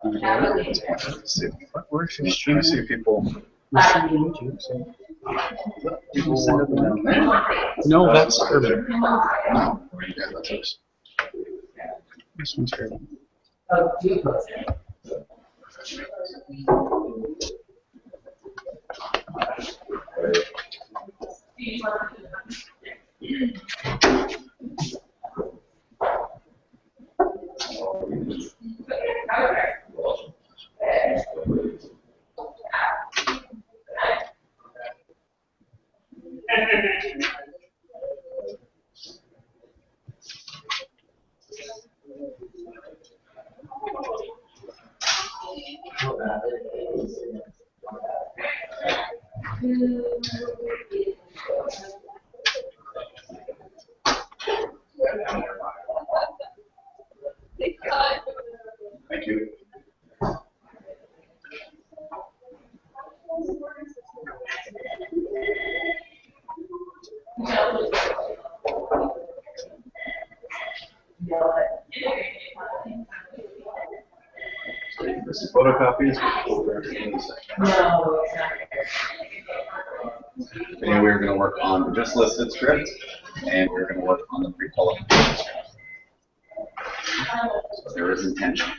Where should I see people? No, that's urban. No, yeah, that's us. This one's urban. Thank you. This is photocopies. Today we're going to work on the just listed script, and we're going to work on the pre-qualification script. So there is intention.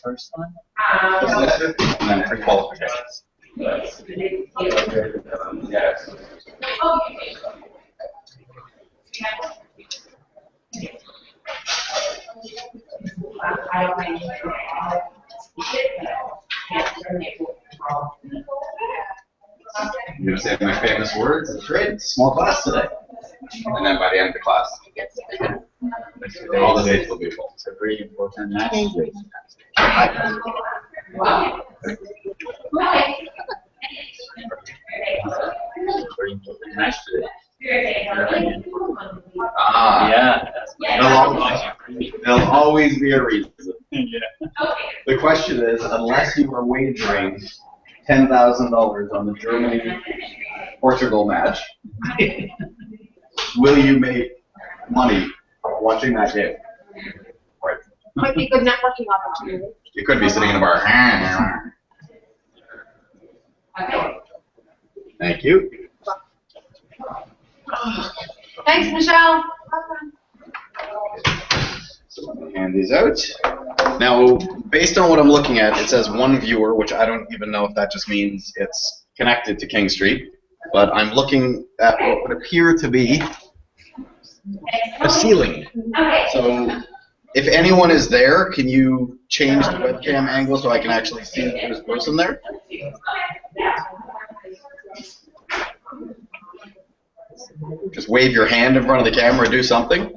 First one? Just listed, and then pre-qualifications. Yes. I'm going to say my famous words. It's great. Small class today. And then by the end of the class, all the dates will be full. It's a very important match. Very important match today. Ah, Yeah. there'll always be a reason. Yeah. The question is, unless you are wagering $10,000 on the Germany-Portugal match, will you make money watching that game? Right. Might be a good networking opportunity. You could be sitting in a bar. Thank you. Thanks, Michelle. So let me hand these out. Now, based on what I'm looking at, it says one viewer, which I don't even know if that just means it's connected to King Street. But I'm looking at what would appear to be a ceiling. So if anyone is there, can you change the webcam angle so I can actually see that there's a person there? Just wave your hand in front of the camera or do something.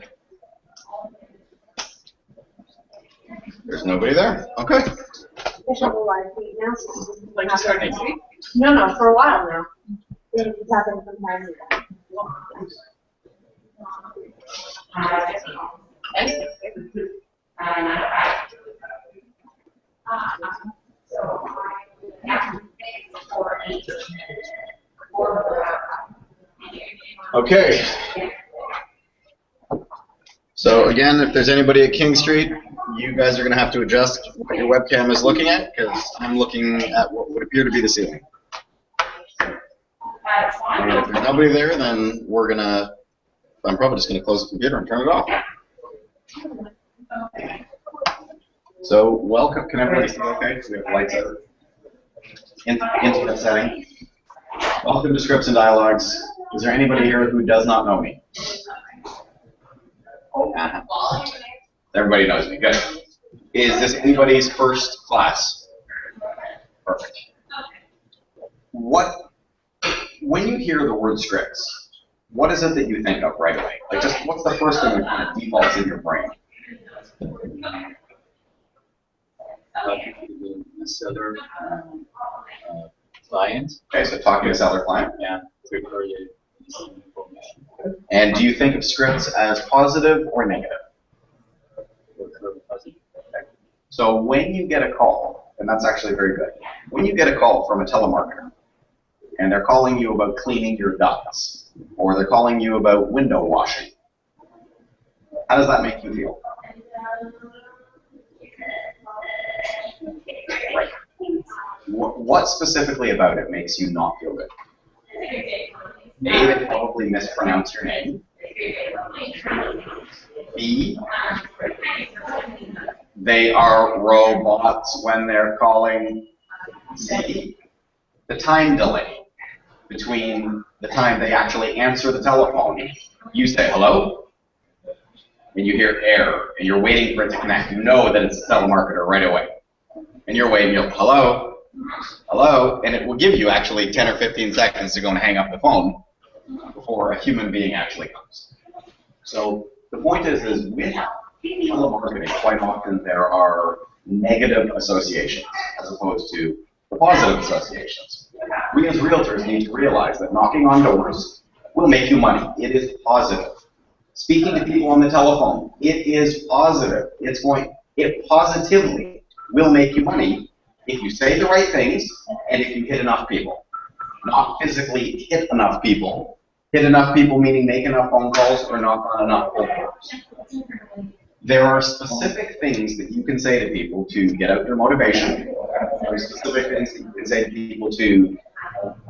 There's nobody there. Okay. Like to start next week? No, for a while now. It's happened sometimes. Okay. So again, if there's anybody at King Street, you guys are going to have to adjust what your webcam is looking at, because I'm looking at what would appear to be the ceiling. And if there's nobody there, then I'm probably just going to close the computer and turn it off. So welcome. Can everybody see okay? We have lights out. Internet setting. Welcome to Scripts and Dialogues. Is there anybody here who does not know me? Everybody knows me. Good. Is this anybody's first class? Perfect. When you hear the word scripts, what is it that you think of right away? Like, just what's the first thing that kind of defaults in your brain? The seller client. Okay, so talking to seller client. Yeah, prepare the information. And do you think of scripts as positive or negative? So when you get a call, and that's actually very good, when you get a call from a telemarketer, and they're calling you about cleaning your ducts, or they're calling you about window washing, how does that make you feel? Right. What specifically about it makes you not feel good? A, they probably mispronounce your name. B, they are robots when they're calling. C, the time delay between the time they actually answer the telephone. You say hello, and you hear error, and you're waiting for it to connect. You know that it's a telemarketer right away. And you're waiting, you're hello, hello, and it will give you actually 10 or 15 seconds to go and hang up the phone before a human being actually comes. So the point is with telemarketing, quite often there are negative associations as opposed to the positive associations. We as realtors need to realize that knocking on doors will make you money. It is positive. Speaking to people on the telephone, it is positive. It positively will make you money if you say the right things and if you hit enough people. Not physically hit enough people. Hit enough people meaning make enough phone calls or knock on enough cold doors. There are specific things that you can say to people to get out their motivation. There are specific things that you can say to people to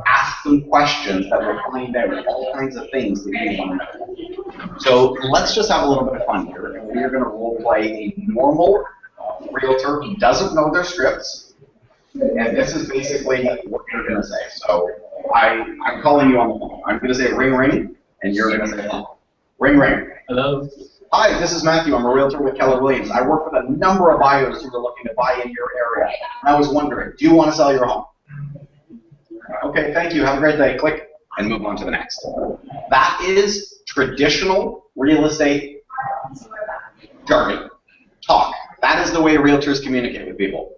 ask them questions that will find out all kinds of things that you want to know. So let's just have a little bit of fun here. We are going to role play a normal realtor who doesn't know their scripts, and this is basically what you're going to say. So I'm calling you on the phone. I'm going to say ring ring, and you're going to say hello. Ring ring. Hello. Hi, this is Matthew. I'm a realtor with Keller Williams. I work with a number of buyers who are looking to buy in your area. I was wondering, do you want to sell your home? Okay, thank you. Have a great day. Click, and move on to the next. That is traditional real estate jargon. Talk. That is the way realtors communicate with people.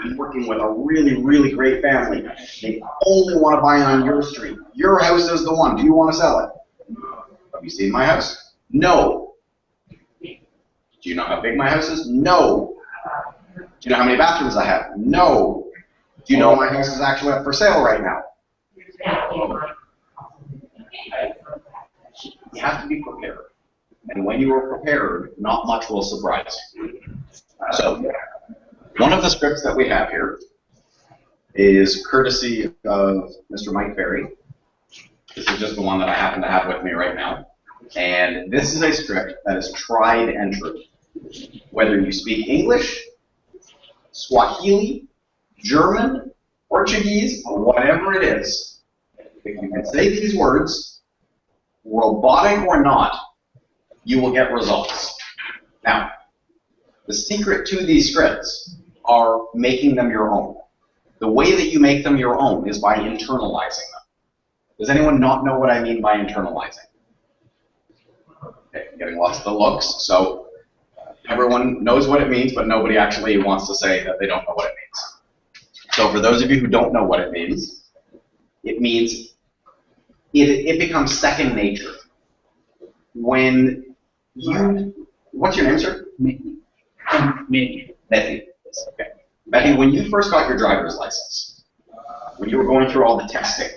I'm working with a really, really great family. They only want to buy on your street. Your house is the one. Do you want to sell it? Have you seen my house? No. Do you know how big my house is? No. Do you know how many bathrooms I have? No. Do you know my house is actually up for sale right now? You have to be prepared. And when you are prepared, not much will surprise you. So, one of the scripts that we have here is courtesy of Mr. Mike Ferry. This is just the one that I happen to have with me right now. And this is a script that is tried and true. Whether you speak English, Swahili, German, Portuguese, or whatever it is, if you can say these words, robotic or not, you will get results. Now, the secret to these scripts are making them your own. The way that you make them your own is by internalizing them. Does anyone not know what I mean by internalizing? Okay, getting lots of the looks. So everyone knows what it means, but nobody actually wants to say that they don't know what it means. So for those of you who don't know what it means it becomes second nature. When you, what's your name, sir? Me. Betty. Okay. Betty, when you first got your driver's license, when you were going through all the testing,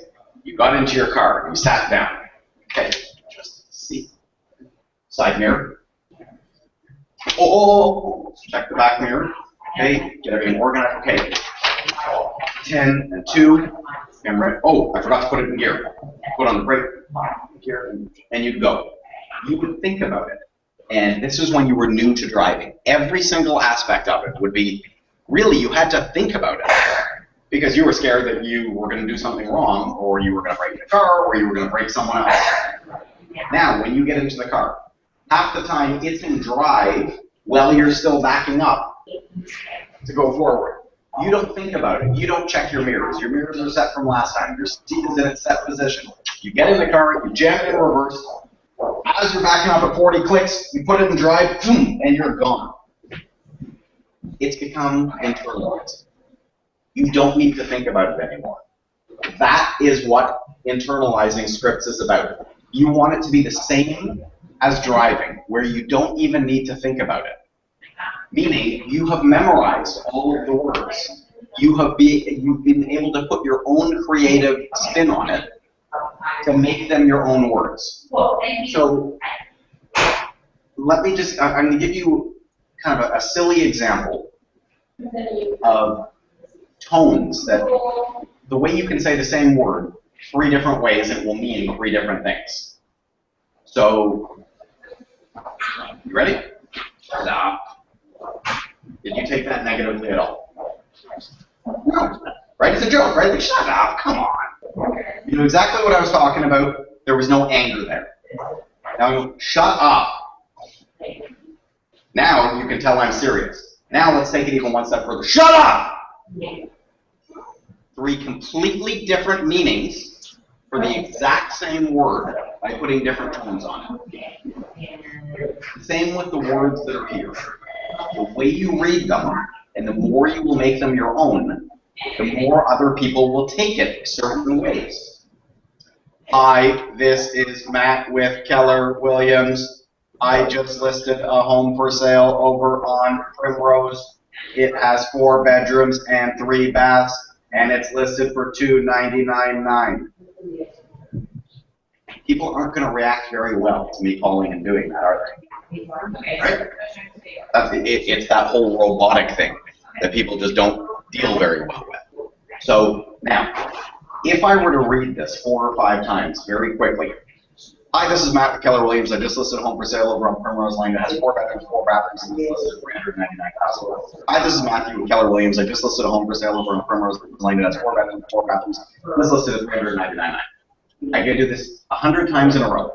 you got into your car, you sat down. Okay, just see. Side mirror. Oh, check the back mirror. Okay, get everything organized. Okay, 10 and 2. Camera. Oh, I forgot to put it in gear. Put on the brake. Gear, and you'd go. You would think about it. And this is when you were new to driving. Every single aspect of it would be, really, you had to think about it. Because you were scared that you were going to do something wrong, or you were going to break the car, or you were going to break someone else. Now, when you get into the car, half the time it's in drive while you're still backing up to go forward. You don't think about it. You don't check your mirrors. Your mirrors are set from last time. Your seat is in its set position. You get in the car, you jam it in reverse. As you're backing up at 40 clicks, you put it in drive, boom, and you're gone. It's become internalized. You don't need to think about it anymore. That is what internalizing scripts is about. You want it to be the same as driving, where you don't even need to think about it. Meaning, you have memorized all of the words. You've been able to put your own creative spin on it to make them your own words. So, let me just, I'm going to give you kind of a silly example of tones that, the way you can say the same word 3 different ways, it will mean 3 different things. So, you ready? Shut up. Did you take that negatively at all? No. Right? It's a joke, right? Like, shut up, come on. You know exactly what I was talking about. There was no anger there. Now, shut up. Now you can tell I'm serious. Now let's take it even one step further. Shut up! 3 completely different meanings for the exact same word by putting different tones on it. Same with the words that are here. The way you read them, and the more you will make them your own, the more other people will take it certain ways. Hi, this is Matt with Keller Williams. I just listed a home for sale over on Primrose. It has 4 bedrooms and 3 baths, and it's listed for $299,900. People aren't going to react very well to me calling and doing that, are they? Right? It's that whole robotic thing that people just don't deal very well with. So now, if I were to read this 4 or 5 times very quickly, hi, this is Matt with Keller Williams. I just listed a home for sale over on Primrose Lane. It has 4 bedrooms, 4 bathrooms, and it's listed at $399,000. Hi, this is Matthew with Keller Williams. I just listed a home for sale over on Primrose Lane. It has 4 bedrooms, 4 bathrooms, and it's listed at $399,000. I can do this 100 times in a row.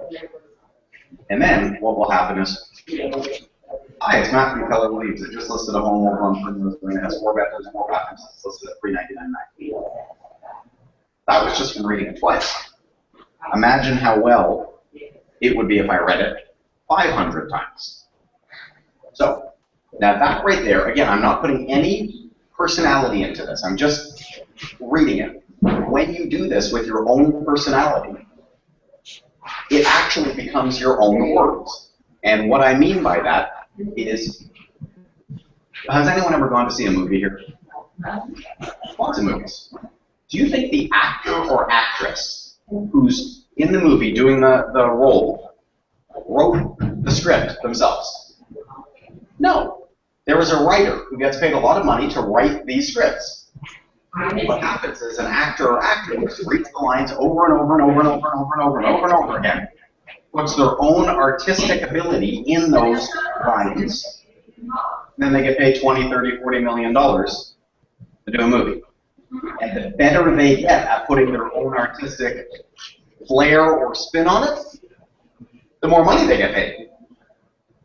And then what will happen is, hi, it's Matthew with Keller Williams. I just listed a home over on Primrose Lane. It has 4 bedrooms, 4 bathrooms, and it's listed at $399,000. That was just from reading it twice. Imagine how well it would be if I read it 500 times. So, now that right there, again, I'm not putting any personality into this. I'm just reading it. When you do this with your own personality, it actually becomes your own words. And what I mean by that is, has anyone ever gone to see a movie here? Lots of movies. Do you think the actor or actress who's in the movie doing the role wrote the script themselves? No. There was a writer who gets paid a lot of money to write these scripts. What happens is an actor or actress reads the lines over and over and over and over and over and over and over and over again, puts their own artistic ability in those lines, then they get paid $20, $30, $40 million to do a movie. And the better they get at putting their own artistic flair or spin on it, the more money they get paid.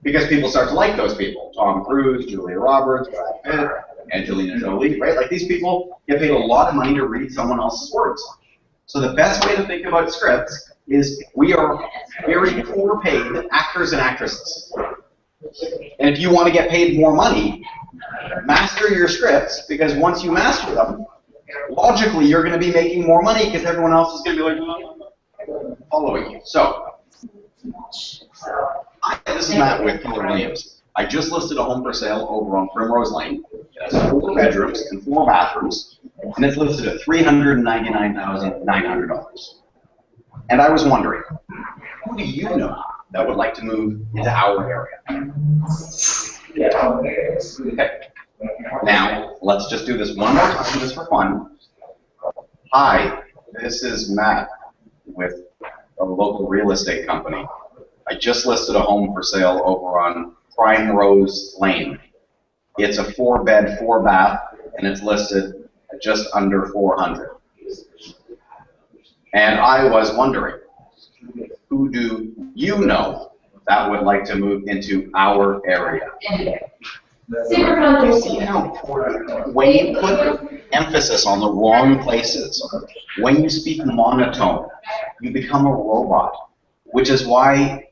Because people start to like those people. Tom Cruise, Julia Roberts, Brad Pitt, Angelina Jolie, right? Like, these people get paid a lot of money to read someone else's words. So the best way to think about scripts is we are very poor paid actors and actresses. And if you want to get paid more money, master your scripts, because once you master them, logically you're going to be making more money because everyone else is going to be like, following you. So, hi, this is Matt with Keller Williams. I just listed a home for sale over on Primrose Lane. It has 4 bedrooms and 4 bathrooms, and it's listed at $399,900. And I was wondering, who do you know that would like to move into our area? Okay. Now, let's just do this one more time just for fun. Hi, this is Matt with a local real estate company. I just listed a home for sale over on Primrose Lane. It's a 4-bed, 4-bath, and it's listed at just under $400,000. And I was wondering, who do you know that would like to move into our area? You see how when you put emphasis on the wrong places, when you speak monotone, you become a robot. Which is why,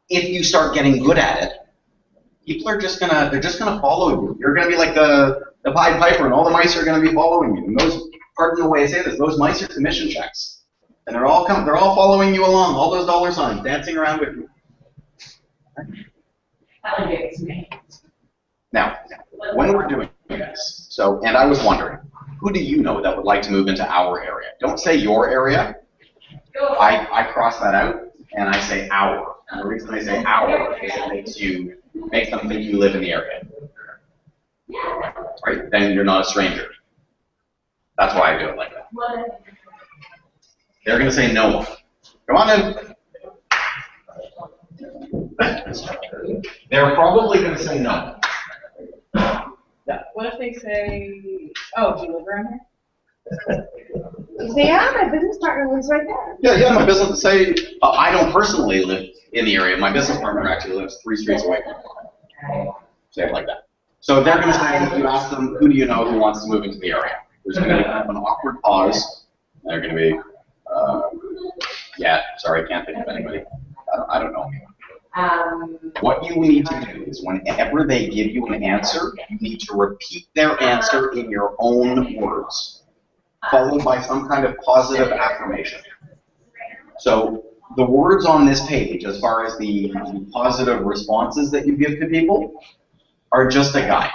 if you start getting good at it, people are just gonna follow you. You're gonna be like the Pied Piper, and all the mice are gonna be following you. And those, pardon the way I say this, those mice are commission checks, and they're all following you along. All those dollar signs dancing around with you. Now, when we're doing this, and I was wondering, who do you know that would like to move into our area? Don't say your area. I cross that out, and I say our. And the reason I say our is it makes them think you live in the area. Right? Then you're not a stranger. That's why I do it like that. They're going to say no one. Come on in. They're probably going to say no. Yeah. What if they say, oh, do you live around here? You say, yeah, my business partner lives right there. Yeah, my business, say, I don't personally live in the area. My business partner actually lives 3 streets away from me. Say it like that. So they're going to say, if you ask them, who do you know who wants to move into the area? There's going to be kind of an awkward pause. They're going to be, yeah, sorry, I can't think of anybody. I don't know anyone. What you need to do is whenever they give you an answer, you need to repeat their answer in your own words, followed by some kind of positive affirmation. So the words on this page, as far as the positive responses that you give to people, are just a guide.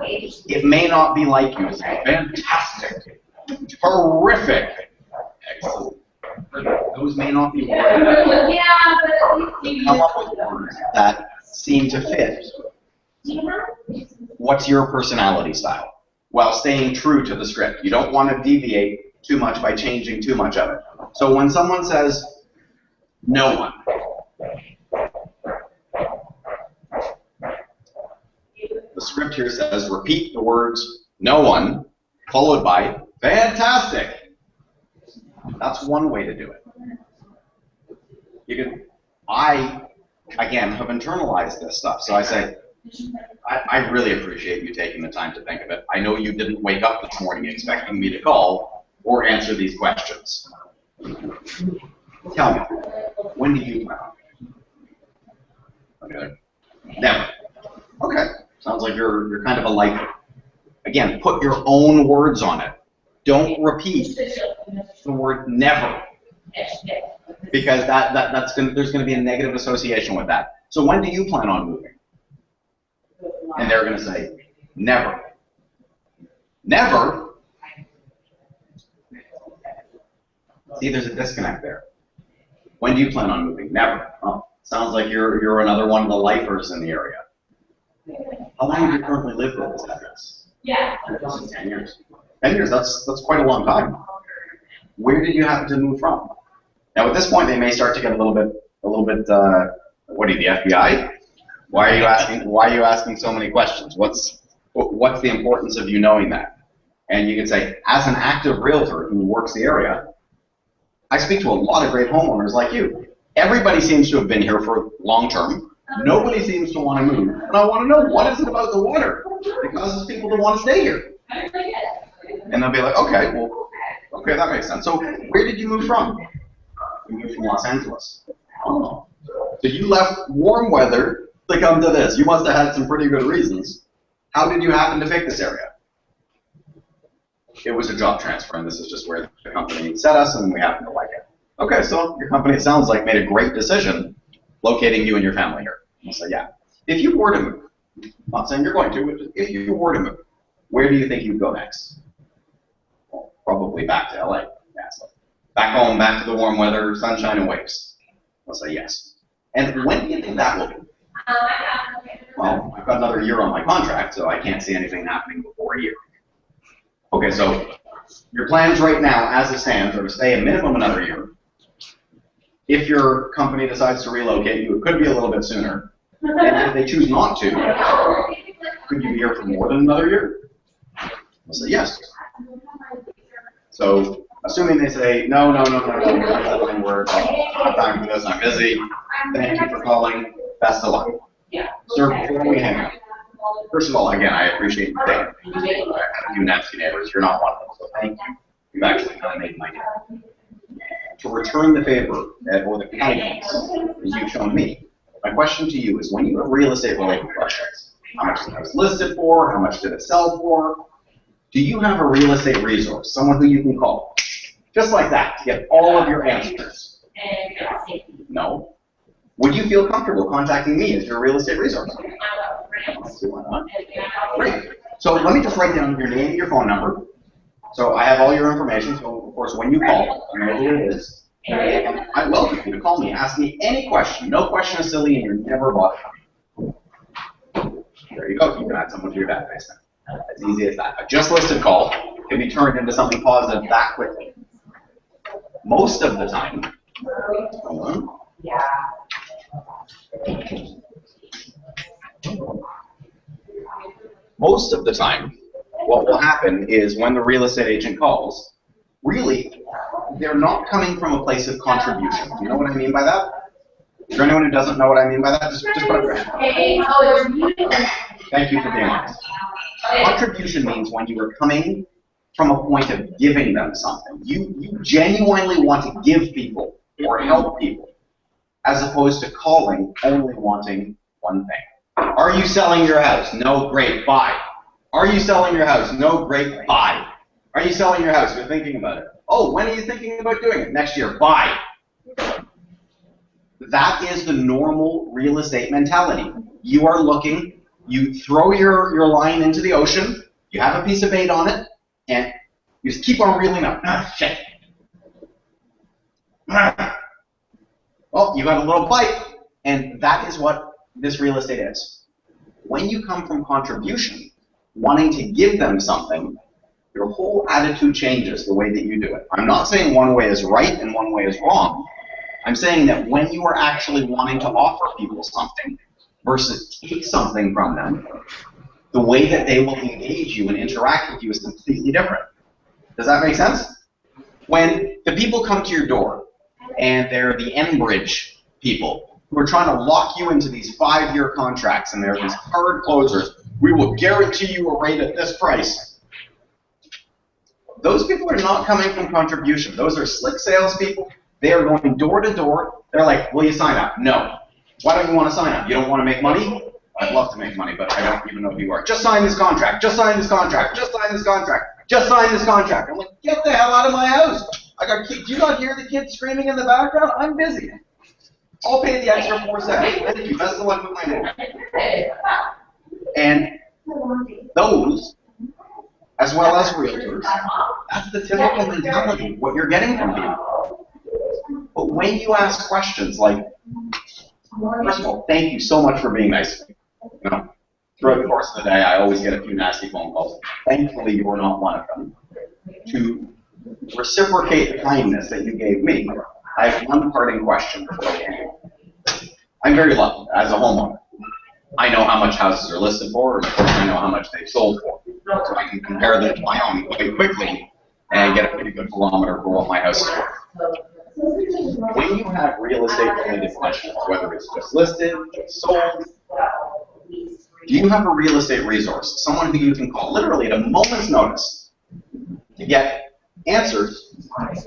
It may not be like you say, fantastic, terrific, excellent. Those may not be words. Come up with words that seem to fit. What's your personality style? While staying true to the script. You don't want to deviate too much by changing too much of it. So when someone says, no one, the script here says, repeat the words, no one, followed by, fantastic. That's one way to do it. I, again, have internalized this stuff. So I say, I really appreciate you taking the time to think of it. I know you didn't wake up this morning expecting me to call or answer these questions. Tell me, when do you plan? Okay. Never. Okay. Sounds like you're kind of a lifer. Again, put your own words on it. Don't repeat the word never, because there's going to be a negative association with that. So when do you plan on moving? And they're going to say, never. Never? See, there's a disconnect there. When do you plan on moving? Never. Oh, sounds like you're another one of the lifers in the area. How long have you currently lived at this address? 10 years. 10 years, that's quite a long time. Where did you happen to move from? Now at this point they may start to get a little bit what are you, the FBI? Why are you asking so many questions? What's the importance of you knowing that? And you can say, as an active realtor who works the area, I speak to a lot of great homeowners like you. Everybody seems to have been here for long term. Nobody seems to want to move. And I want to know, what is it about the water that causes people to want to stay here? And they'll be like, okay, well, okay, that makes sense. So where did you move from? You moved from Los Angeles. Oh. So you left warm weather to come to this. You must have had some pretty good reasons. How did you happen to pick this area? It was a job transfer, and this is just where the company set us, and we happen to like it. Okay, so your company, it sounds like, made a great decision locating you and your family here. I'll say, yeah. If you were to move, I'm not saying you're going to, but if you were to move, where do you think you'd go next? Well, probably back to LA. Yeah, so back home, back to the warm weather, sunshine and waves. I'll say yes. And when do you think that will be? Well, I've got another year on my contract, so I can't see anything happening before a year. Okay, so your plans right now, as it stands, are to stay a minimum another year. If your company decides to relocate you, it could be a little bit sooner. And if they choose not to, could you be here for more than another year? I'll say yes. So, assuming they say, no, I'm settling work, I'm not time for this, I'm busy, thank you for calling, best of luck. Sir, before we hang up, first of all, again, I appreciate you saying I had a few nasty neighbors. You're not one of them, so thank you. You've actually kind of made my day. To return the favor or the kindness that you've shown me, my question to you is, when you have real estate related questions, how much is the house listed for? How much did it sell for? Do you have a real estate resource, someone who you can call, just like that, to get all of your answers? No. Would you feel comfortable contacting me as your real estate resource? Why not? Great. So let me just write down your name and your phone number. So I have all your information, so of course when you call, I know who it is. And I welcome you to call me, ask me any question. No question is silly and you're never bothered. There you go, you can add someone to your database now. As easy as that. A just listed call can be turned into something positive that quickly. Most of the time, hold on. Most of the time, what will happen is when the real estate agent calls, really, they're not coming from a place of contribution. Do you know what I mean by that? Is there anyone who doesn't know what I mean by that? Just put up your hand. Thank you for being honest. Contribution means when you are coming from a point of giving them something. You genuinely want to give people or help people, as opposed to calling only wanting one thing. Are you selling your house? No, great, buy. Are you selling your house? No, great, buy. Are you selling your house? You're thinking about it. Oh, when are you thinking about doing it? Next year, buy. That is the normal real estate mentality. You are looking, you throw your line into the ocean, you have a piece of bait on it, and you just keep on reeling up. Ah, shit. Well, you got a little bite, and that is what this real estate is. When you come from contribution, wanting to give them something, your whole attitude changes the way that you do it. I'm not saying one way is right and one way is wrong. I'm saying that when you are actually wanting to offer people something versus take something from them, the way that they will engage you and interact with you is completely different. Does that make sense? When the people come to your door and they're the Enbridge people who are trying to lock you into these 5-year contracts and they're these hard closers, we will guarantee you a rate at this price. Those people are not coming from contribution. Those are slick salespeople. They are going door to door. They're like, will you sign up? No. Why don't you want to sign up? You don't want to make money? I'd love to make money, but I don't even know who you are. Just sign this contract. Just sign this contract. Just sign this contract. Just sign this contract. I'm like, get the hell out of my house. I got kids. Do you not hear the kids screaming in the background? I'm busy. I'll pay the extra 4 cents. Thank you. Best of luck with my name. And those, as well as realtors, that's the typical mentality, what you're getting from people. But when you ask questions like, first of all, thank you so much for being nice to me. You know, throughout the course of the day, I always get a few nasty phone calls. Thankfully, you were not one of them. To reciprocate the kindness that you gave me, I have one parting question before we end. I'm very lucky as a homeowner. I know how much houses are listed for, and of course I know how much they've sold for. So I can compare them to my own quite quickly and get a pretty good barometer for what my house is worth. When you have real estate related questions, whether it's just listed, just sold, do you have a real estate resource, someone who you can call literally at a moment's notice to get answers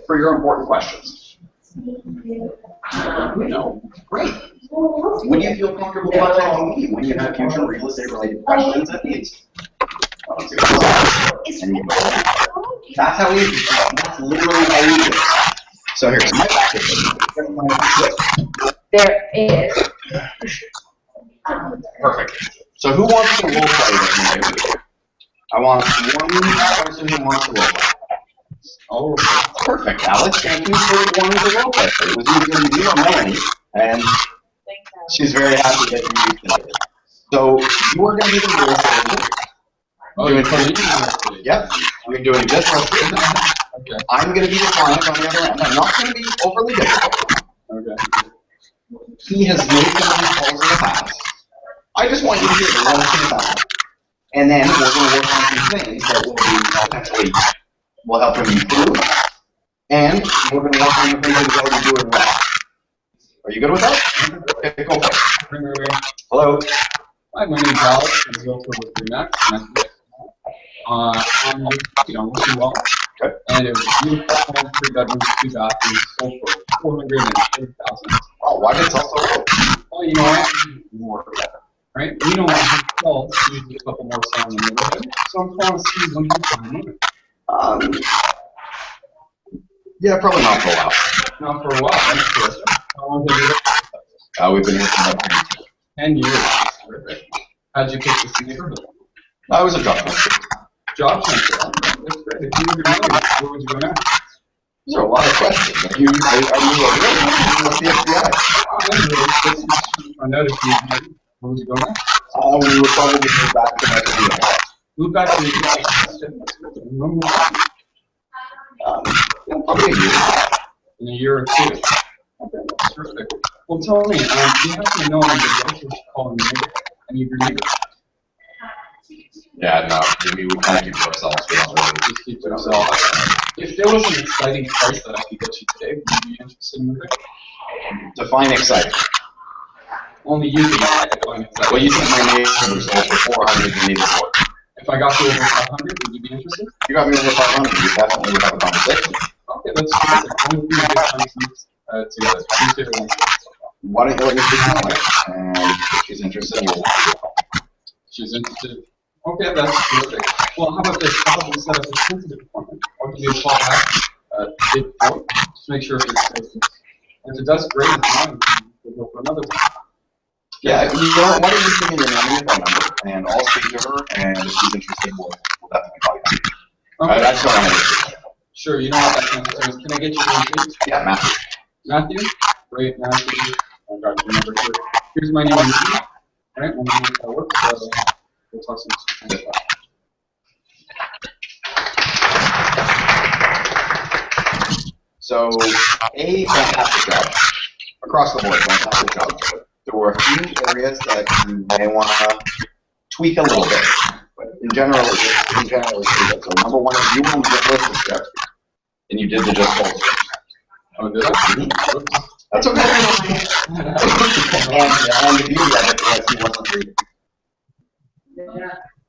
for your important questions? No? Great. Would you feel comfortable contacting me when you have future real estate related questions and needs? That's how easy. That's literally how easy it is. So here's my back. There is. Perfect. So who wants to role play with me? I want one person who wants to role play. Oh, perfect, Alex. Thank you for wanting to role play. It was either you or Melanie, and she's very happy that you did it. So you are going to be the real estate agent. Oh, you're doing Yep. You're doing this. Okay. I'm going to be the client on the other end. I'm not going to be overly difficult. Okay. He has made some of these calls in the past. I just want you to hear the one thing about it. And then we're going to work on some things that will be potentially will help him improve. And we're going to work on the things that he's already doing well. Are you good with that? Okay, go for it. Hello? Hi, my name is Alex. I'm the realtor with Remax. Wishing well. Okay. And it was a beautiful home, 3 bedrooms, 2 bathrooms, sold for $430,000. Oh, why did it sell so low? Well, you know what? More, right? We don't want to sell, usually a couple more sell in the neighborhood. So I'm calling to see when you're selling it. Yeah, probably not for a while. Not for a while. That's terrific. How long have you lived? We've been here for about 10 years. That's terrific. How'd you pick this neighborhood? I was a job hunter. Job center. That's great. If you were going to where would you go next? These are a lot of questions. Are you a real with the FBI? I noticed you. Where would you go next? We would probably move back to Nigeria. Move back to the US. Probably a year. In a year or two. Okay, that's terrific. Well, tell me, do you happen to know anybody else who should call in any of your neighbors? Yeah, no, we kind of keep to ourselves. We don't really Just keep to yourself. If there was an exciting price that I could get you today, would you be interested in moving? define exciting. Only you can define exciting. Well, you said my neighbors sold for 400 and even more. If I got you over 500, would you be interested? If you got me over 500, we definitely would have a conversation. Okay, that's terrific. Only we get together. Tuesday or Wednesday. Why don't you let me speak to my wife? And if she's interested, we'll She's interested. Okay, that's terrific. Well, how about this? How about we set up a tentative appointment? I'll give you a call back day before, just make sure if it's safe. And if it does, great. If not, we'll go for another time. Yeah, you know, why don't you send me your name and phone number, and I'll speak to her, and if she's interested, we'll definitely call you. Okay. I just don't want to. Sure, you know what that sounds like. Can I get your name, please? Yeah, Matthew. Matthew? Great, Matthew. I got your number here. Here's my name. All right, we'll make that work. We'll talk some. So, a fantastic job. Across the board, fantastic job. There were a few areas that you may want to tweak a little bit. But in general, it's pretty good. So number one is you wanted to get listed script, and you did the just sold script. Oh, did I? That's okay. and the beauty of it was he wasn't reading.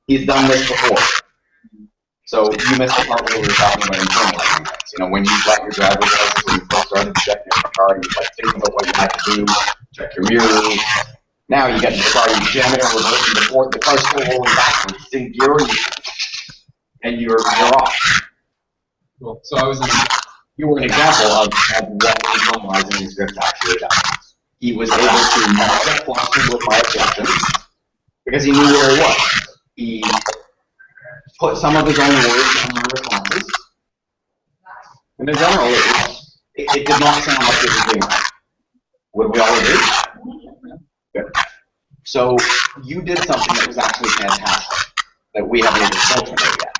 He's done this before. So you missed the part where we were talking about internalizing things. You know, when you got your driver's license, when you first started checking your car, you like think about what you had to do, check your mirrors. Now you get in the car, you jam it in reverse, and the car's still rolling backwards, it's in gear, and you're off. Cool. So I was in. You were an example of what internalizing these scripts actually does. He was able to not get flustered with my objections because he knew where he was. He put some of his own words in my responses. And in general, it did not sound like it was doing that. Would we all agree? Good. So you did something that was actually fantastic that we haven't even spoken about yet,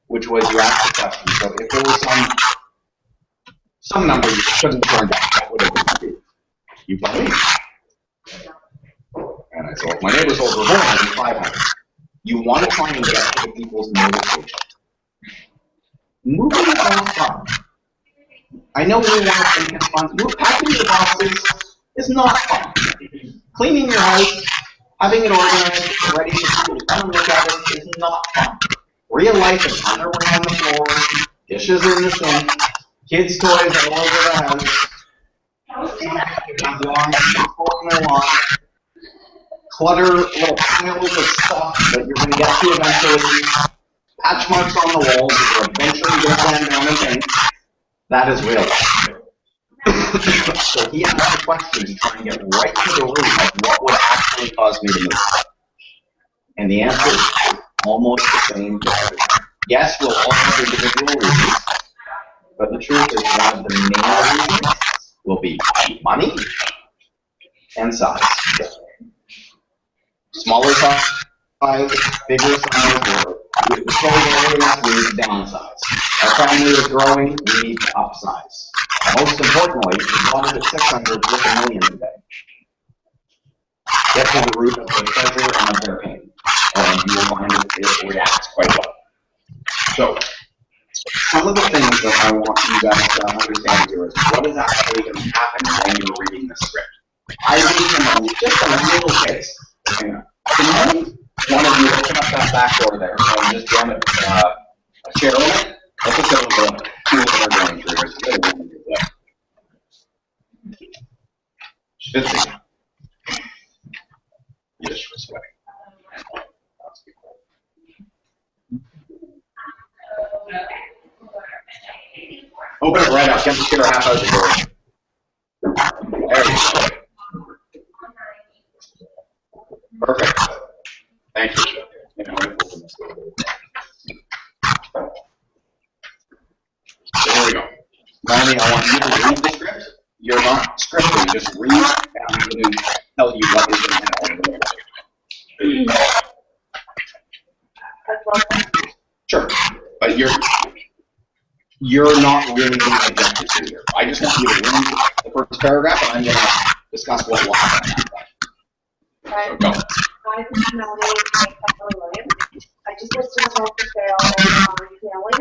which was you asked the question. So if there was some number you couldn't turn down, that would have been you believe. And I said, if my neighbor's over 500, you want to try and get to the people's motivation. Moving is not fun. I know we want to think it's fun. Packing your boxes is not fun. Cleaning your house, having it organized, ready for people to come and look at it is not fun. Real life is underwear on the floor, dishes in the sink, kids' toys all over the house, clutter, little piles of stuff that you're going to get to eventually, patch marks on the walls that you're eventually going to slam down and paint. That is real life. So he asked the question to try and get right to the root of what would actually cause me to move. And the answer is almost the same to everything. Yes, we'll all have individual reasons, but the truth is one of the main reasons will be money and size. Smaller size, bigger size, or with the areas, we need to downsize. Our family is growing, we need to upsize. Most importantly, we wanted at 600 with $1 million today. Get to the root of their pleasure and of their pain, and you will find it reacts quite well. So, some of the things that I want you guys to understand here is what is actually going to happen when you're reading the script. just a little case. Hang on. Can one of you open up that back door there and just jam it, a chair in it? Let's just go to the tools that are going through. There's a good one to do that. Schwitzing. Yes, we're sweating. Open it right up. Get the chair half out the door. There you go. Perfect. Thank you. So here we go. Melanie, I want you to read the script. You're not scripting, just read, and I'm going to tell you what is going to happen. Sure, but you're not really being objected to here. I just want you to read the first paragraph, and I'm going to discuss what will happen after that. Right. So go. Hi, this is Melanie. Williams. I just listed a home for sale and retailing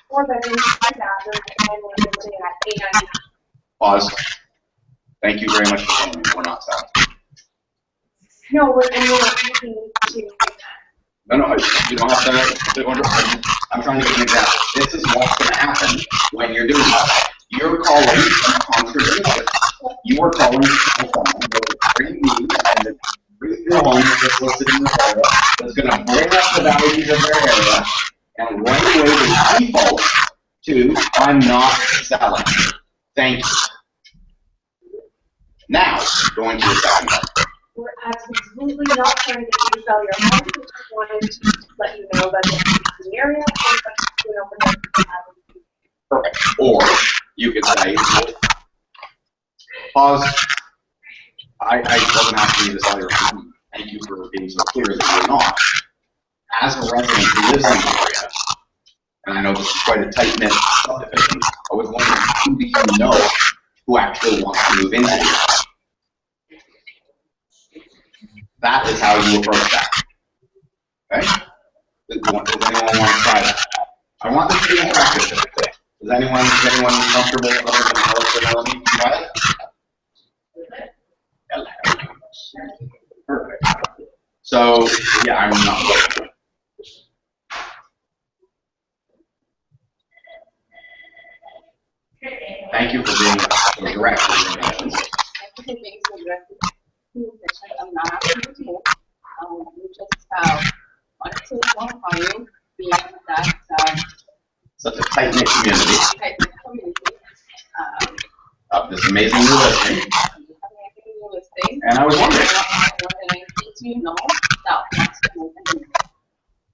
4 bedrooms, 5 bathrooms, and we're listing it at $890. Pause. Thank you very much for telling me. We're not selling. No, we're not looking to. No, you don't have to. I'm trying to give an example. This is what's going to happen when you're doing that. You're calling a conservation. You are calling someone with 3 needs and 3 homes that's listed in the area that's going to bring up the values of their area and right away they default to I'm not selling. Thank you. Now, going to the second one. We're absolutely not trying to get you to sell your home. We just wanted to let you know that it's in the area and perfect. Or you could say, pause. I wasn't asking you to sell your home. Thank you for being so clear that you're not. As a resident who lives in the area, and I know this is quite a tight-knit subdivision, I was wondering, who do you know who actually wants to move into here? That is how you approach that. Okay? Does anyone want to try that? I want this to be interactive. Is anyone comfortable other than Alex or Melanie to try it? Perfect. So, yeah, I'm not. Thank you for being so direct. I'm not asking you to. We just wanted to notify you beyond that. Such a tight-knit community. Tight-knit community. Of this amazing new listing. And I was wondering.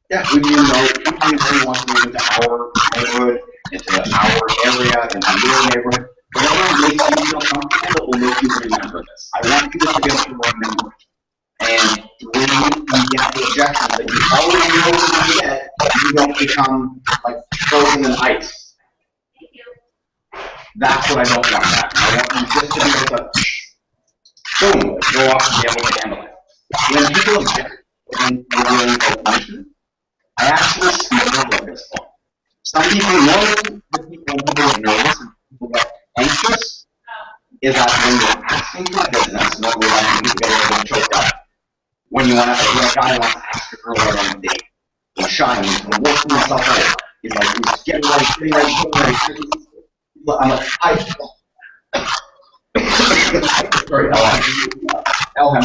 Yeah, who do you know? Who really wants to move into our neighborhood, into our area, into your neighborhood? Whatever makes you feel comfortable that will make you remember this. I want you to be able to remember. And when you get the objections that you already know what you get, you don't become like frozen in ice. That's what I don't want that. I want you just to be able to, boom, go off and be able to handle it. When people object, when we're doing information, I actually smell at this point. Some people know that people get nervous and people get anxious is that when you're asking for business, normally like you get a little bit choked up. When you want to, when a guy wants to ask a girl out on a date, he's shy, he's working himself out. He's like, he's getting ready. I'm like, sorry, Elham.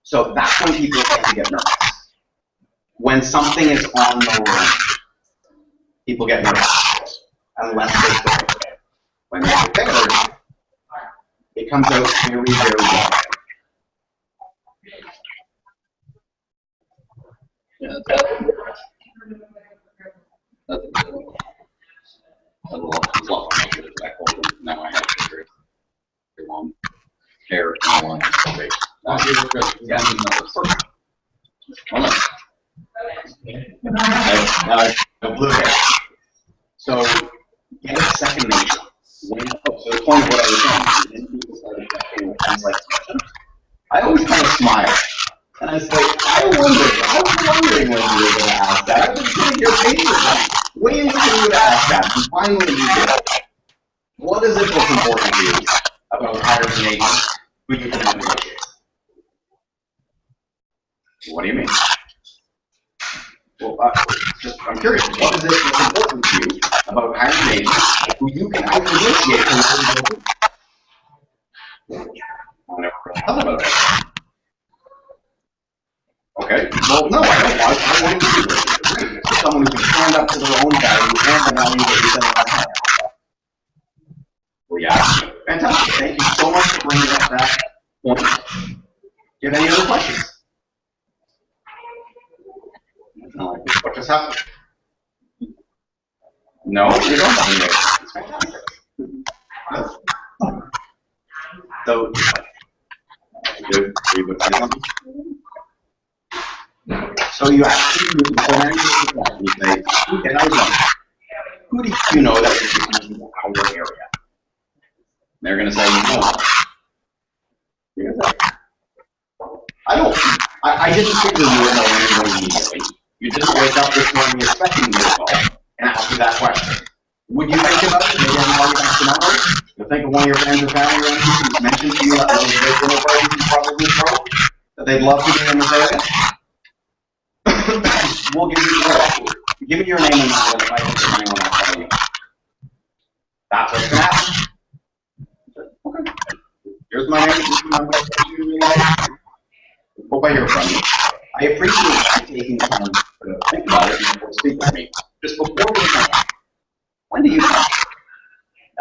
So that's when people tend to get nervous. When something is on the run, people get nervous, unless they're prepared. When they're prepared, it comes out very, very well. Yeah, that's a lot now I have to very long hair and long face. Yeah, the blue hair. So get a second nature. So the point of what I was saying is when people started talking with things like I always kind of smile. And I was like, I was wondering when you were going to ask that. I've been you're taking your time. Waiting for you to ask that, and finally you did. What is it that's important to you about hiring an agent who you can negotiate? What do you mean? Well, I'm curious. What is it that's important to you about hiring an agent who you can out-negotiate from the I never really thought about it. Okay. Well, no, I don't want. I want you to do it. Someone who can stand up to their own value and the value that you said last time. Well, yeah. Fantastic. Thank you so much for bringing up that point. Do you have any other questions? No. What just happened? No, you don't have any. It's fantastic. So, good. You would say something? So you actually use the and you say, and I was like, who do you know that is in our area? They're going to say, no. You're going to say, I didn't figure you would know anyone immediately. You didn't wake up this morning expecting me to call and ask you that question. Would you think about it? Maybe I'm calling back tomorrow. You'll think of one of your friends or family members who's mentioned to you at those big dinner parties you probably throw, that they'd love to be in this area. We'll give you your name and number, and if I think of anyone, I'll call you. That's what's going to happen. Okay. Here's my name. This is my number. Hope I hear from you. I appreciate you taking the time to think about it before speaking with me. Just before we come, when do you come?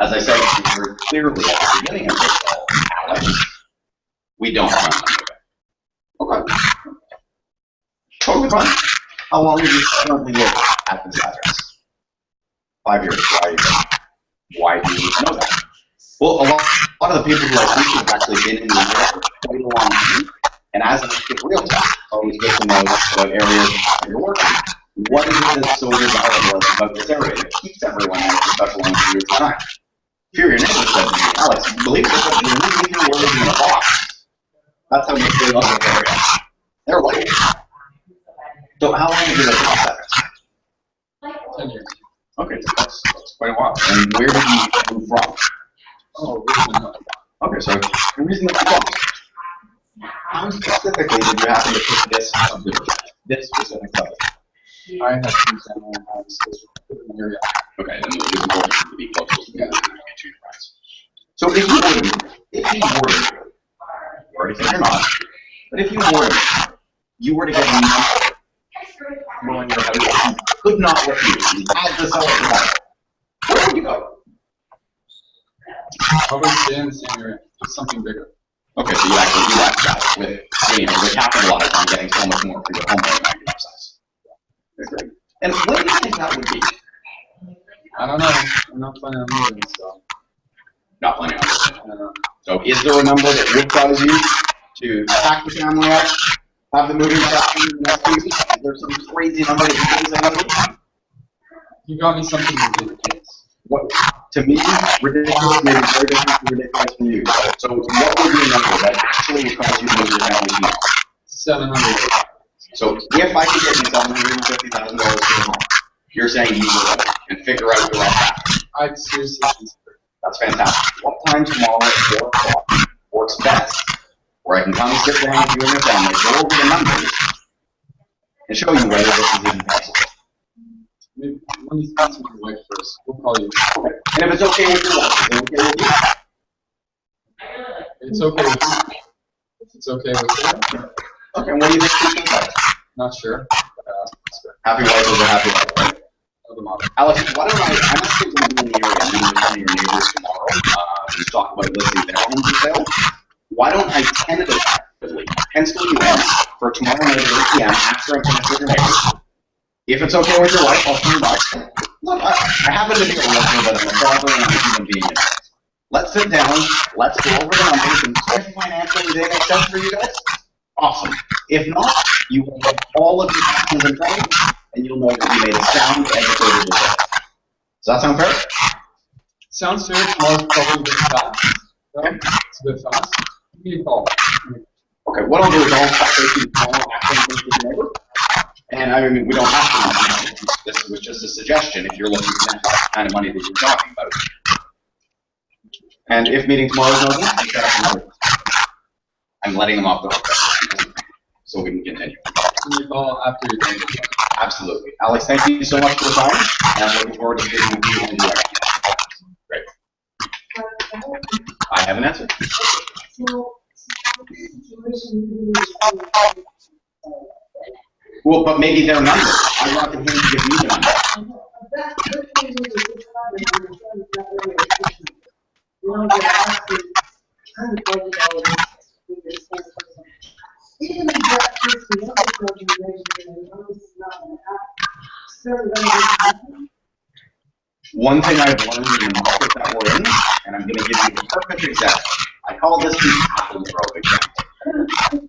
As I said very clearly at the beginning of this call, Alex, we don't run. Okay. Totally fine. How long have you currently lived at this address? 5 years. Why do you need to know that? Well, a lot of the people who I speak to have actually been in the area for quite a long time. And as an active realtor, it's always good to know about areas that you're working. What is it that's so desirable about this area that keeps everyone there for such a long period of time? A few of your neighbors said to me, Alex, believe it or not, you leave your words in a box. That's how much they love this area. They're like, so how long have you lived in this address? 10 years. Okay, so that's quite a while. And where did you move from? Oh, really? Okay, so the reason that you moved. How specifically did you happen to pick this subdivision, this specific subdivision? I had some family and houses in the area. Okay, and it was important to be close to get to your friends. So if you were, you already said you're not, but if you were to get a number on your house that you could not refuse, you had to sell it to buy it, where would you go? Probably stay in the same area, just something bigger. Okay, so you actually do that with capitalize on getting so much more for your home banking size. Okay. And what do you think that would be? I don't know. I'm not planning on moving, so. Not planning on moving. So is there a number that would cause you to pack the family up, have the moving section in the next 2 weeks? Is there some crazy number that you can say that? You got me something ridiculous. What, to me, ridiculous may be very different from ridiculous from you. So what would be a number that actually would cause you to move your family to? 700. So if I could get you $750,000 to the home, you're saying you would and figure out the right path. I'd seriously consider. That's fantastic. What time tomorrow at 4 o'clock works best, where I can come and sit down with you and your family, go over the numbers, and show you whether this is even possible? Maybe let me speak to my wife first. We'll call you. Okay. And if it's okay with your wife, is it okay with you? It's okay with you. It's okay with her. Okay, and what do you think she's going to say? Not sure. Happy wife is a happy life, right? Another model. Alex, why don't I'm actually going to be in the area meeting with one of your neighbors tomorrow to talk about listing their homes for sale. Why don't I tentatively pencil you in for tomorrow night at 8 p.m. after I'm finished with your neighbors? If it's okay with your wife, I'll come back. Look, I happen to be a realtor, but I'm a father and I'm a human being. Let's sit down, let's go over the numbers, and if financially they make sense for you guys, awesome. If not, you will have all of your questions in front of you, and you'll know that you made a sound, educated decision. Does that sound fair? Sounds fair. Tomorrow's probably a bit fast. Okay. It's a bit fast. Give me a call. Okay, what I'll do is I'll touch base with you tomorrow after I'm finished with your neighbor. And I mean, we don't have to. suggestion if you're looking for that kind of money that you're talking about. And if meeting tomorrow is no good, we set up another. I'm letting them off the hook so we can continue. Can you call after you're done? Absolutely. Alex, thank you so much for the time, and I'm looking forward to speaking with you in the Great. I have an answer. Well, but maybe their number. I want them to give me the number. One thing I've learned in the market that we're in, and I'm going to give you the perfect example. I call this the apple grove example.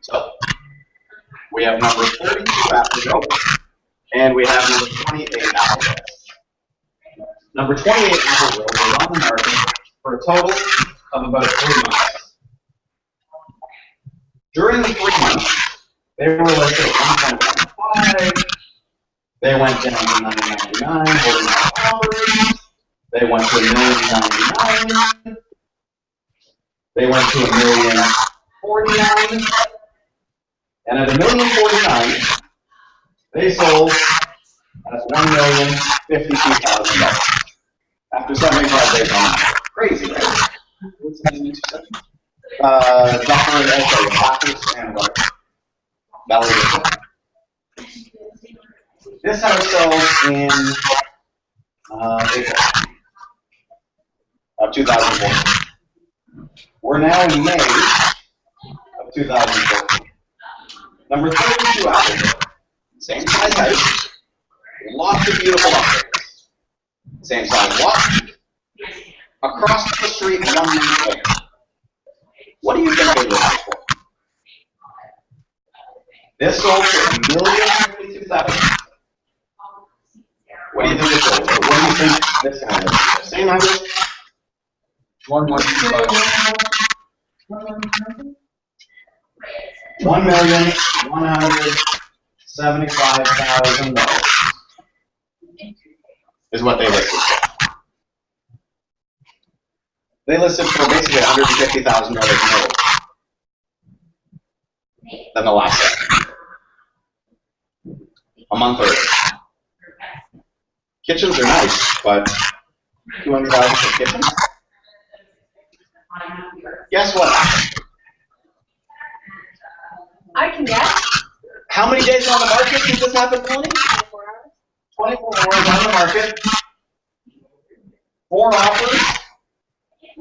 So, we have number 32 apple grove, and we have number 28 apple grove. Number 28 apple grove is on the market for a total of about 3 months. During the 3 months, they were listed at 1.15. They went down to 999, holding out offers. They went to $1,099,000. They went to $1,049,000. And at $1,049,000, they sold at $1,052,000. After 75 days on that. Crazy, right? What's the name of the intersection? Backwards and what? Validation. This house sells in April of 2014. We're now in May of 2014. Number 32 Apple. Same size house, lots of beautiful upgrades. Same size lot. Across the street, 1 month later. What do you think they listed for? This sold for $1,052,000. What do you think it sold for? What do you think this one is? Same number? 1,125. $1,175,000 is what they listed for. They listed for basically $150,000 more than the last set. A month early. Kitchens are nice, but $200,000 for kitchens? Guess what? I can guess. How many days on the market did this happen, Melanie? 24 hours on the market. 4 offers.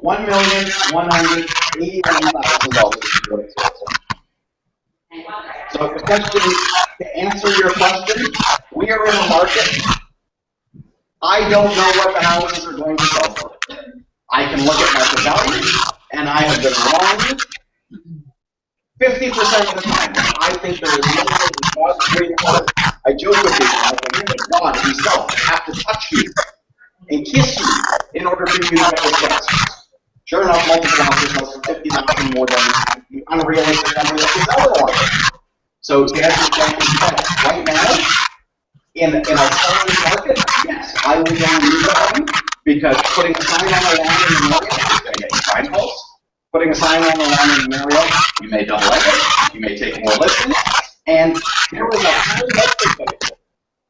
$1,181,000. So essentially, to answer your question, we are in a market. I don't know what the houses are going to sell for. I can look at market value, and I have been wrong 50% of the time. I think there is no way that God's creating God. I joke with people, I think that God himself have to touch you and kiss you in order for you to get the chance. Sure enough, multiple offers sells for $50,000 more than the unrealistic number that is otherwise. So to answer your question, right now, in a seller's market, yes, I will go and use that because putting a sign on the line in the Marriott is going to get you sign calls. Putting a sign on the line in the Marriott, you may double it, you may take more listings, and there is a high likelihood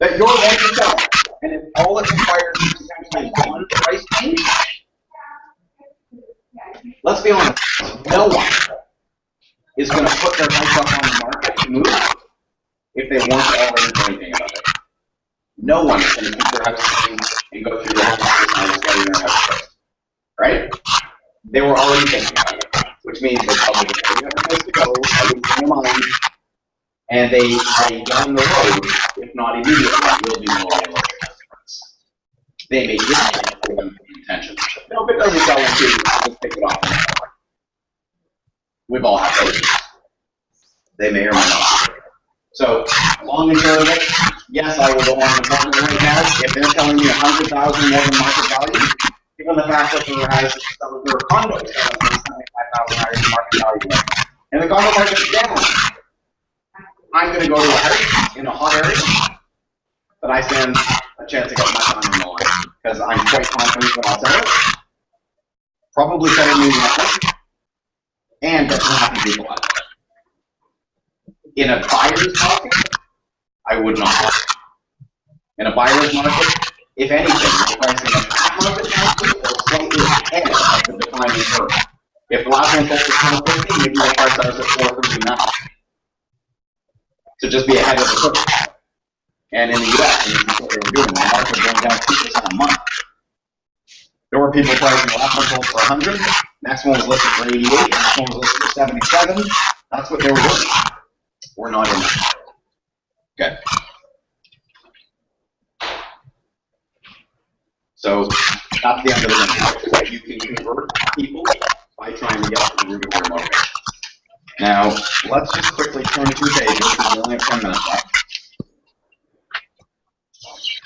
that you're going to sell. And if all it requires is essentially one price change, let's be honest, no one is going to put their house up on the market to move if they weren't already thinking about it. No one is going to keep their house clean and go through the whole process of getting their house fixed. Right? They were already thinking about it, which means they probably have a place to go, everything in mind, and they down the road, if not immediately, will be more realistic estimates. They may get the intention. No, if it doesn't sell in 2 weeks, just take it off. We've all had those. They may or may not. So, long and short of it, yes, I will go on the market right now. If they're telling me $100,000 more than market value, given the fact that some of their condos selling $75,000 higher than market value right now, and the condo market is down, I'm going to go to a house in a hot area that I stand a chance to get my time on the line because I'm quite confident that I'll sell it. Probably sell a new record and get some happy people out of it. In a buyer's market, I would not. In a buyer's market, if anything, the pricing of that market prices or slightly ahead of the declining curve. If the last one sold for 450, maybe the price starts at 439. So just be ahead of the curve. And in the US, and this is what they were doing, the market was going down 2% a month. There were people pricing the last one sold for 100, next one was listed for 88, next one was listed for 77. That's what they were doing. We're not in that. Okay. So that's the end of the game. You can convert people by trying to get to the root of their motive. Now, let's just quickly turn 2 pages because we only have 10 minutes left.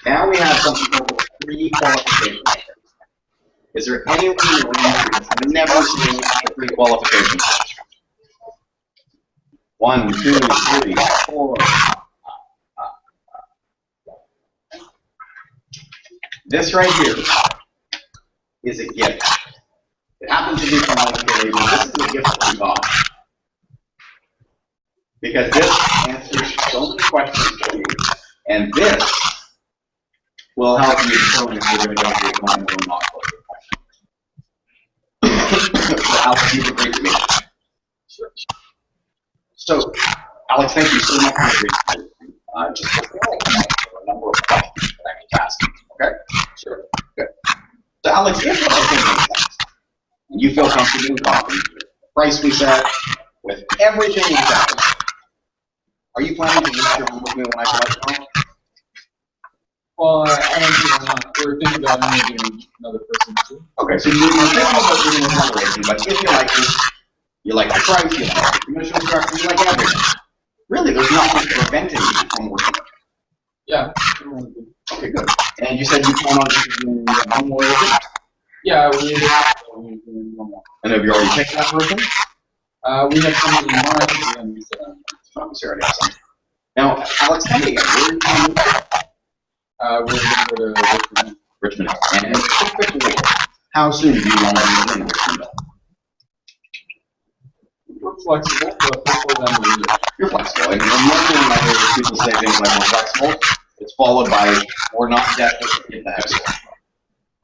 Now we have something called pre-qualification. Is there anyone in the room who has never seen a pre-qualification? 1, 2, 3, 4. This right here is a gift. It happens to be from my theory, but this is a gift that we got. Because this answers so many questions for you, and this will help you determine if you're going to go to your client or not go to your client. So Alex, you've agreed to me. Sure. So, Alex, thank you so much for agreeing to me. Just a number of questions that I can ask you. Okay? Sure. Good. So, Alex, if everything makes sense, and you feel comfortable and confident with the price we set, with everything we set, are you planning to leave your home with me when I collect it home? Well, I don't think I'm not. We're thinking about managing another person too. Okay, so you're thinking about doing another agent, but if you like this, you like the price, you like the commission structure, you like everything. Really, there's nothing preventing you from working. Yeah. Okay, good. And you said you plan on doing one more agent? Yeah, we're doing one more. And have you already picked that person? We have somebody in mind, and we said, Obviously, already have some. Now, Alex, tell me again, where are you going to move? we're going to go to Richmond. And quickly, how soon do you want to move in Richmond? We're flexible, but before then we You're flexible. And normally when I hear people say things like we're flexible, it's followed by we're not desperate to get the house.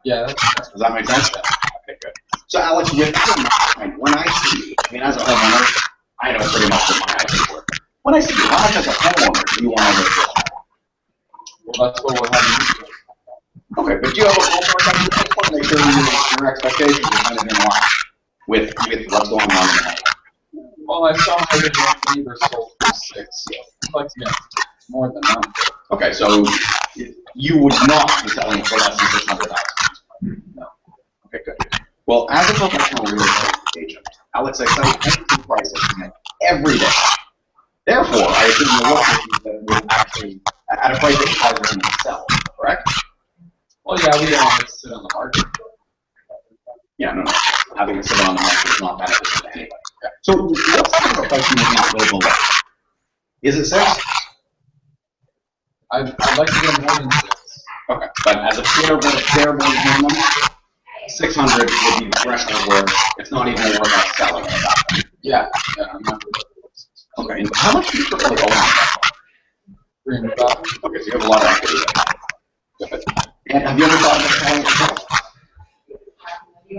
Yeah, that's Does that make sense? Okay, good. So, Alex, with that in mind, when I see you, I mean, as a homeowner, I know pretty much what my eyes work. When I see you, how much as a homeowner do you want to live for? well, that's what we're having. Okay, but do you have a ballpark on your just want to make sure your expectations are kind of in line with what's going on in the house? Well, I saw my neighbor sold for 6, so I'd like to get more than that. Okay, so you would not be selling for less than $600,000. No. Okay, good. Well, as a professional real estate agent, Alex, I sell everything prices every day. Therefore, I assume you're looking that would actually at a price that you guys are going to sell, correct? Well, yeah, we don't want to sit on the market. Yeah, no. Having it sit on the market is not beneficial to anybody. Yeah. So, what's the price you looking at go below? Is it 6? I'd like to get more than 6. Okay, but as a bare minimum, 600 would be the threshold where it's not even worth us selling at that point. Yeah, I'm not really. Okay, and how much do you really own on that? 300,000. Okay, so you have a lot of equity there. Good. And have you ever thought about selling yourself? A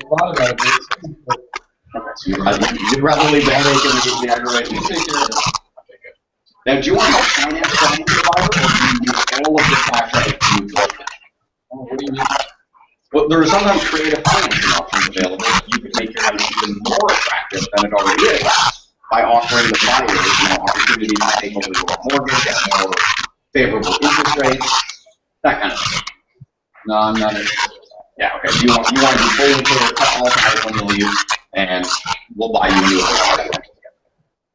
lot about it. Okay, so you'd rather leave the headache and the aggravation. You take care of it. Okay, good. Now, do you want to finance the home provider, or do you use all of the tax credit to move towards it? Oh, what do you mean? Well, there are sometimes creative financing options available. You could make your house even more attractive than it already is by offering the buyers, opportunities to take over your mortgage at more favorable interest rates, that kind of thing. No, I'm not interested. Yeah, okay. You want to be fully clear, cut all ties when you leave, and we'll buy you a new house.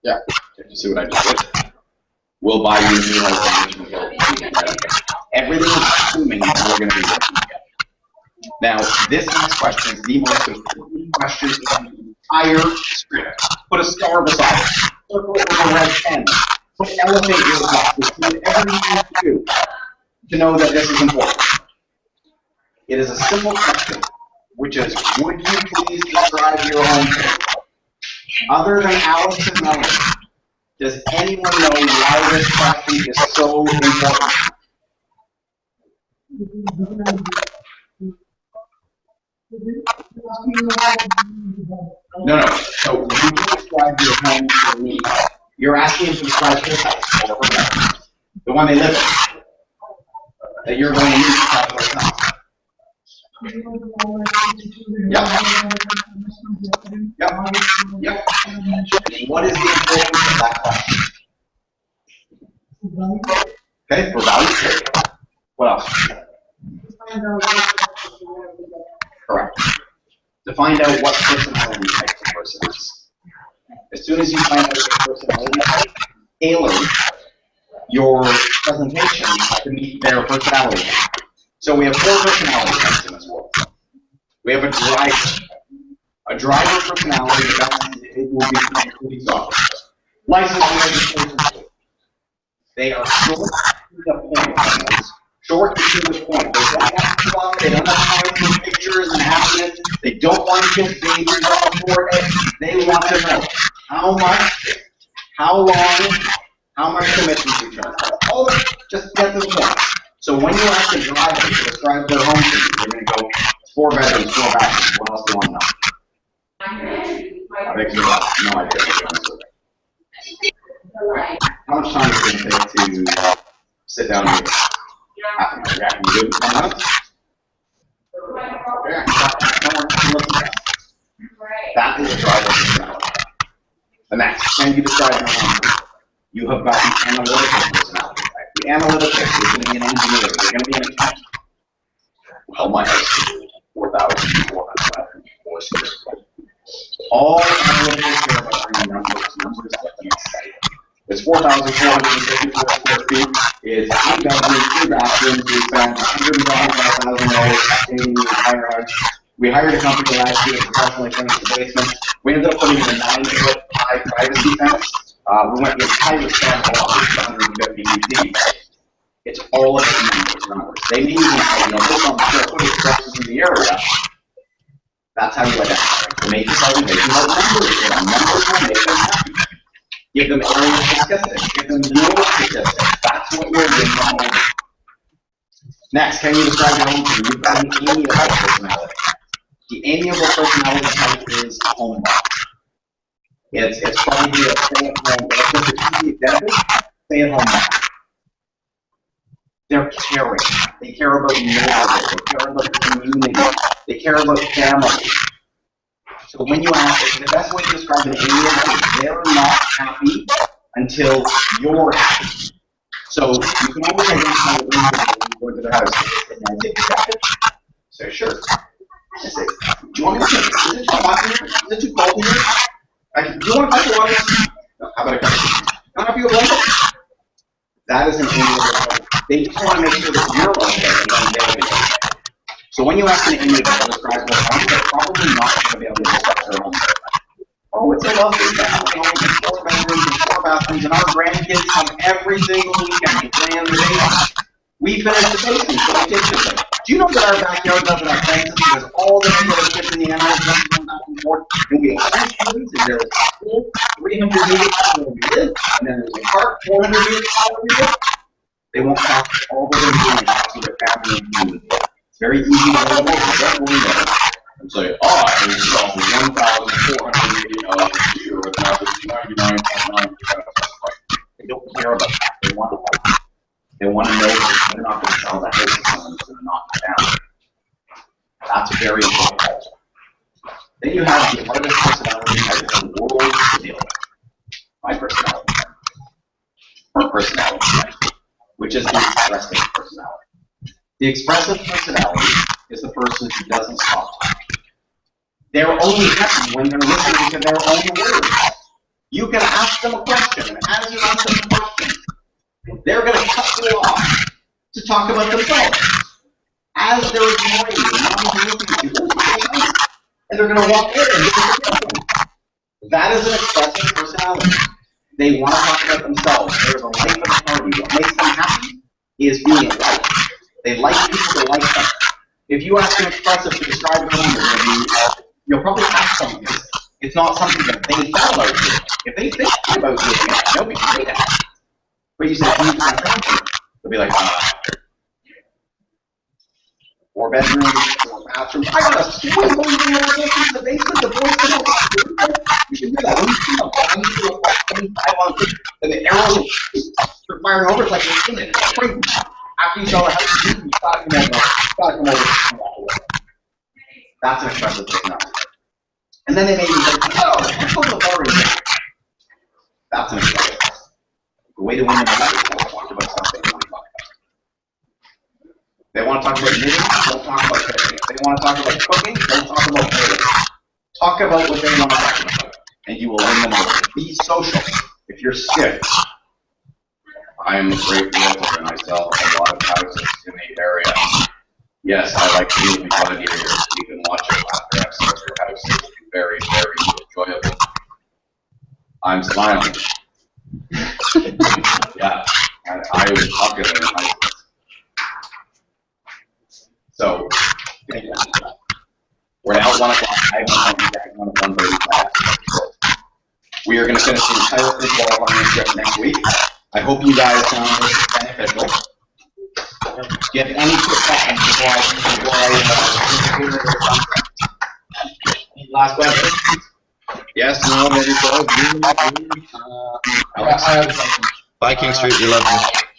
Yeah, you see what I just did? We'll buy you a new house. Everything is assuming that we're going to be working together. Now, this next question is the most important question in the entire script. Put a star beside it. Circle it with a red pen. elevate your process, do whatever you need to do to know that this is important. It is a simple question, which is, would you please describe your home page? Other than Alex and Melanie, does anyone know why this question is so important? No. So, would you describe your home to me? You're asking him to describe his house, or her house, the one they live in, that you're going to use to talk about house. Yep. What is the importance of that question? Okay, for value. What else? Correct. To find out what personality type the person is. As soon as you find out your personality type, tailor your presentation to meet their personality type. So we have 4 personality types in this world. We have a driver. A driver personality, it will be police officers. License and registration. They are short to the point. Short to the point. They don't want to talk. They don't have time for pictures and happiness. They don't want to get babies on the forehead. They want to know how much, how long, how much commitment you trust. All of it, just get to the point. So when you ask a driver to describe their home to you, they're going to go, 4 bedrooms, 4 bathrooms. What else do you want to know? I bet you have no idea. How much time is it going to take to sit down and half an hour? Yeah, can you do it in 10 minutes? Okay, that is a driver personality. The next, can you describe your home? You have got the analytical personality type. The analytical is going to be an engineer. They're going to be an accountant. Well, my house is 4,400 all analytical care about numbers that you say. It's 4,454 square feet. It's 8 bedrooms, 2 bathrooms. We spent $125,000 updating the entire house. We hired a company last year to professionally finish the basement. We ended up putting in a 9-foot high privacy fence. We went the entire span along with 150 feet. It's all of the numbers. They need to put on the square footage expresses in the area. That's how you identify. To make your presentation about numbers. Numbers will make them happy. Give them area statistics. Give them yield statistics. That's what you're doing on home. Next, can you describe your home team? You've got an amiable personality. The amiable personality type is a home boss. It's probably a stay-at-home, but it's just an easy example. Stay-at-home boss. They're caring. They care about the neighborhood. They care about the community. They care about family. So when you ask, the best way to describe an amiable is they're not happy until you're happy. So you can always identify the reason when you go into their house and take a jacket. Say, sure. I say, do you want me to take it? Is it too hot in here? Is it too cold in here? Do you want a cup of water? No, how about a cup of tea? Can I have you a blanket? That is an amiable. They just want to make sure that you're okay and then they'll be okay. So when you ask an amiable to describe their home, they're probably not going to be able to describe their home. Oh, it's a lovely family home with 4 bedrooms and 4 bathrooms, and our grandkids come every single weekend to play in the basement. We finish the basement, so the kids just like, do you know that our backyard doesn't have fences because all the little kids in the animals run back and forth? And we have trees, and there's a pool 300 meters from where we live, and then there's a park 400 meters from where we live. They won't talk all the way doing to their family and community. It's very easy to go to and say, oh, I was selling 1,480 a year with an average 99.9%. They don't care about that. They want to. They want to know that they're not going to sell that house to someone who's going to knock it down. That's very important. Then you have the hardest personality type in the world to deal with. My personality type. Her personality type, which is the expressive personality. The expressive personality is the person who doesn't stop talking. They're only happy when they're listening to their own words. You can ask them a question, and as you ask them a question, they're going to cut you off to talk about themselves. As they're ignoring you, not even listening to you, and they're going to walk in and get the question. That is an expressive personality. They want to talk about themselves. They're the life of the party. What makes them happy is being liked. They like people to like them. If you ask an expressive to describe their own, you'll probably have something. It's not something that they thought about doing. If they think about doing it, they'll be great at it. But you say, they'll be like, 4 bedrooms, 4 bathrooms. I got a sweet home in the basement. The boys can help. You should do that. When you see a bomb, you do a and the arrows are firing over. It's like you're in it. After you sell the house, you gotta come over. That's an expressive personality. And then they may be like, oh, let's go to the bar again. That's an expressive. The way to win them over is to talk about something they want to talk about. They want to talk about knitting, don't talk about cooking. If they want to talk about cooking, don't talk about cooking. Talk about what they want to talk about, and you will win them over. Be social. If you're stiff, I am a great realtor, and I sell a lot of houses in the area. Yes, I like to be gladiators. You can watch it after I've sold your house. It's very, very enjoyable. I'm smiling. Yeah, I was popular in high school. So, we're now at 1 o'clock. I have one at 1:35. We are going to finish the entire football championship next week. I hope you guys found this beneficial. Do you have any quick questions before I last question? Yes, no, maybe so. I have a question. Bye, King Street. We love you.